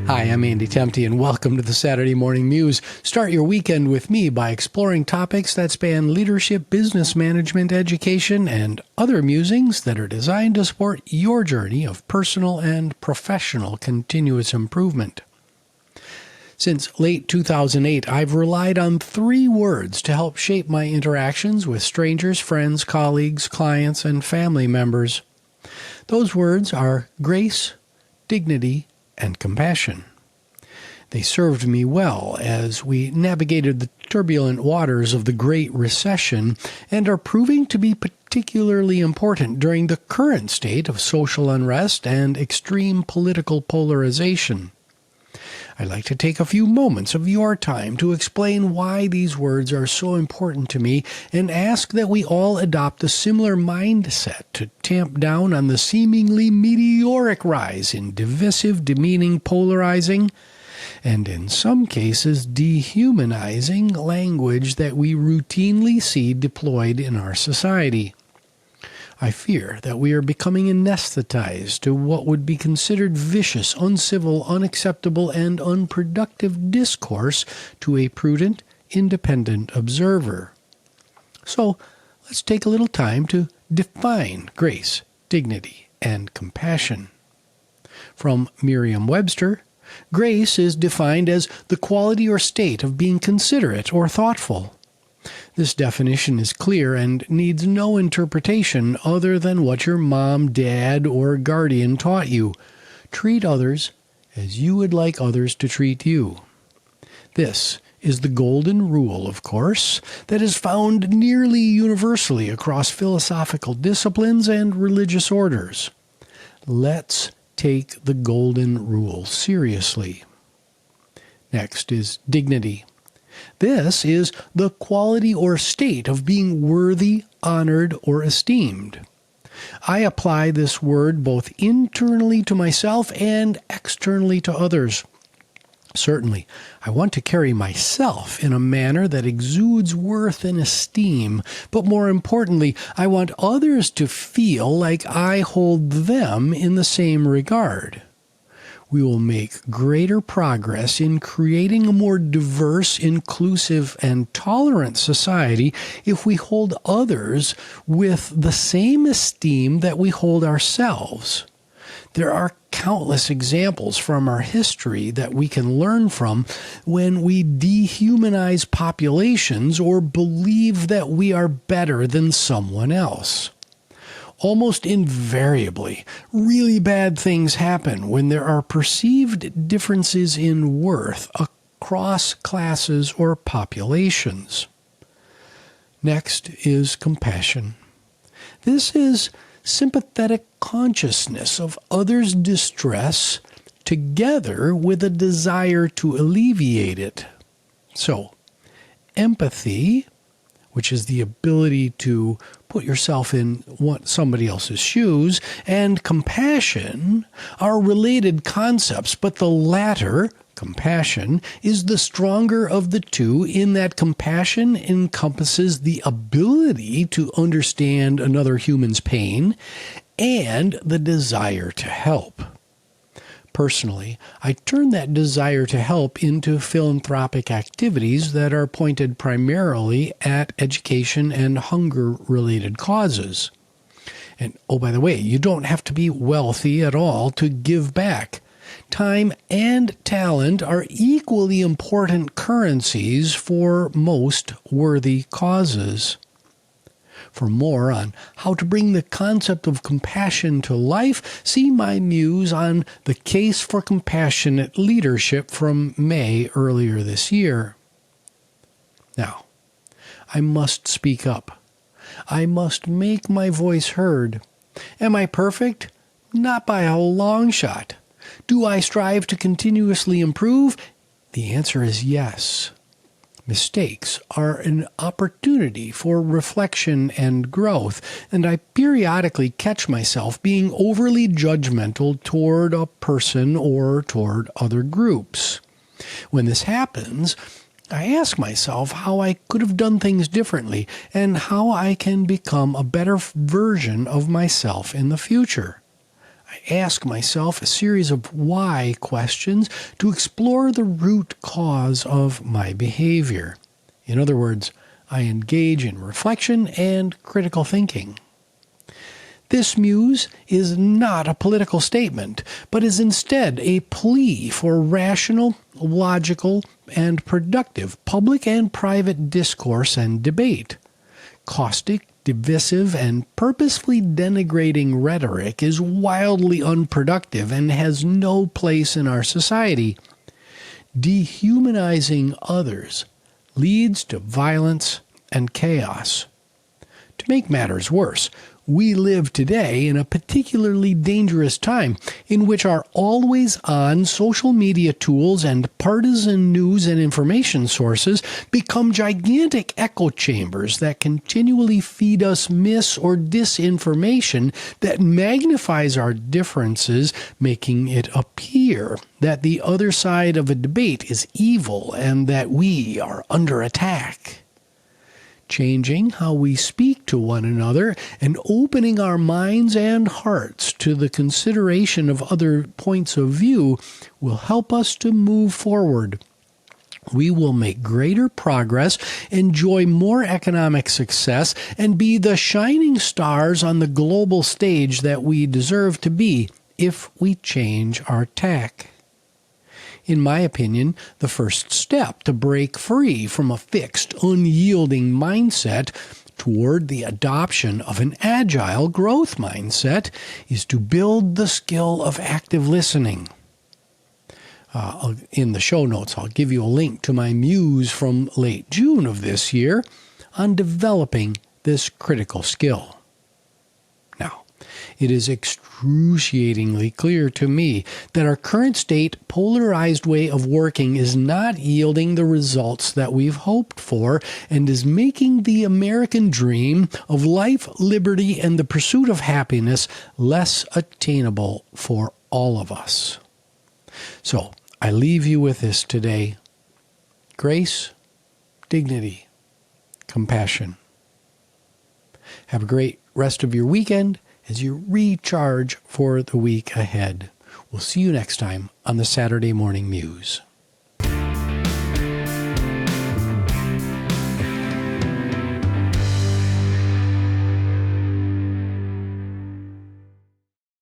Hi, I'm Andy Tempty, and welcome to the Saturday Morning Muse. Start your weekend with me by exploring topics that span leadership, business management, education, and other musings that are designed to support your journey of personal and professional continuous improvement. Since late 2008, I've relied on 3 words to help shape my interactions with strangers, friends, colleagues, clients, and family members. Those words are grace, dignity, and compassion. They served me well as we navigated the turbulent waters of the Great Recession and are proving to be particularly important during the current state of social unrest and extreme political polarization. I'd like to take a few moments of your time to explain why these words are so important to me and ask that we all adopt a similar mindset to tamp down on the seemingly meteoric rise in divisive, demeaning, polarizing, and in some cases dehumanizing language that we routinely see deployed in our society. I fear that we are becoming anesthetized to what would be considered vicious, uncivil, unacceptable, and unproductive discourse to a prudent, independent observer. So, let's take a little time to define grace, dignity, and compassion. From Merriam-Webster, grace is defined as the quality or state of being considerate or thoughtful. This definition is clear and needs no interpretation other than what your mom, dad, or guardian taught you. Treat others as you would like others to treat you. This is the golden rule, of course, that is found nearly universally across philosophical disciplines and religious orders. Let's take the golden rule seriously. Next is dignity. This is the quality or state of being worthy, honored, or esteemed. I apply this word both internally to myself and externally to others. Certainly, I want to carry myself in a manner that exudes worth and esteem, but more importantly, I want others to feel like I hold them in the same regard. We will make greater progress in creating a more diverse, inclusive, and tolerant society if we hold others with the same esteem that we hold ourselves. There are countless examples from our history that we can learn from when we dehumanize populations or believe that we are better than someone else. Almost invariably, really bad things happen when there are perceived differences in worth across classes or populations. Next is compassion. This is sympathetic consciousness of others' distress together with a desire to alleviate it. So, empathy, which is the ability to put yourself in somebody else's shoes, and compassion are related concepts, but the latter, compassion, is the stronger of the two in that compassion encompasses the ability to understand another human's pain and the desire to help. Personally, I turn that desire to help into philanthropic activities that are pointed primarily at education and hunger-related causes. And, oh, by the way, you don't have to be wealthy at all to give back. Time and talent are equally important currencies for most worthy causes. For more on how to bring the concept of compassion to life, see my muse on the case for compassionate leadership from May earlier this year. Now, I must speak up. I must make my voice heard. Am I perfect? Not by a long shot. Do I strive to continuously improve? The answer is yes. Mistakes are an opportunity for reflection and growth, and I periodically catch myself being overly judgmental toward a person or toward other groups. When this happens, I ask myself how I could have done things differently and how I can become a better version of myself in the future. I ask myself a series of why questions to explore the root cause of my behavior. In other words, I engage in reflection and critical thinking. This muse is not a political statement, but is instead a plea for rational, logical, and productive public and private discourse and debate. Caustic, divisive, and purposefully denigrating rhetoric is wildly unproductive and has no place in our society. Dehumanizing others leads to violence and chaos. To make matters worse, we live today in a particularly dangerous time in which our always-on social media tools and partisan news and information sources become gigantic echo chambers that continually feed us mis- or disinformation that magnifies our differences, making it appear that the other side of a debate is evil and that we are under attack. Changing how we speak to one another and opening our minds and hearts to the consideration of other points of view will help us to move forward. We will make greater progress, enjoy more economic success, and be the shining stars on the global stage that we deserve to be if we change our tack. In my opinion, the first step to break free from a fixed, unyielding mindset toward the adoption of an agile growth mindset is to build the skill of active listening. In the show notes, I'll give you a link to my muse from late June of this year on developing this critical skill. Now, it is excruciatingly clear to me that our current state polarized way of working is not yielding the results that we've hoped for and is making the American dream of life, liberty, and the pursuit of happiness less attainable for all of us. So, I leave you with this today. Grace, dignity, compassion. Have a great rest of your weekend as you recharge for the week ahead. We'll see you next time on the Saturday Morning Muse.